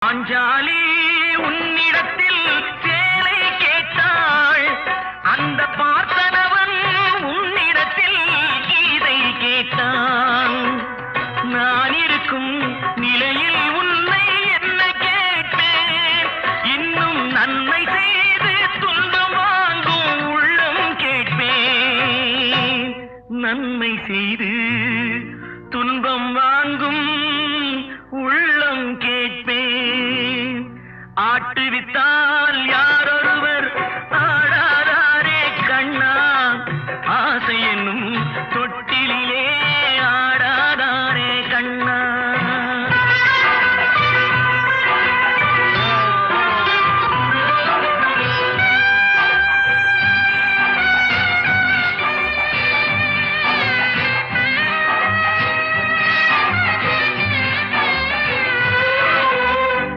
பாஞ்சாலி உன்னிடத்தில் சேலை கேட்டாள், அந்த பார்த்தனவன் உன்னிடத்தில் கீதை கேட்டான். நான் இருக்கும் நிலையில் உன்னை என்ன கேட்பேன், இன்னும் நன்மை செய்து துன்பம் வாங்கும் உள்ளம் கேட்பேன். நன்மை செய்து துன்பம் வாங்கும் உள்ளம் கேட்பேன். ஆட்டுவித்தா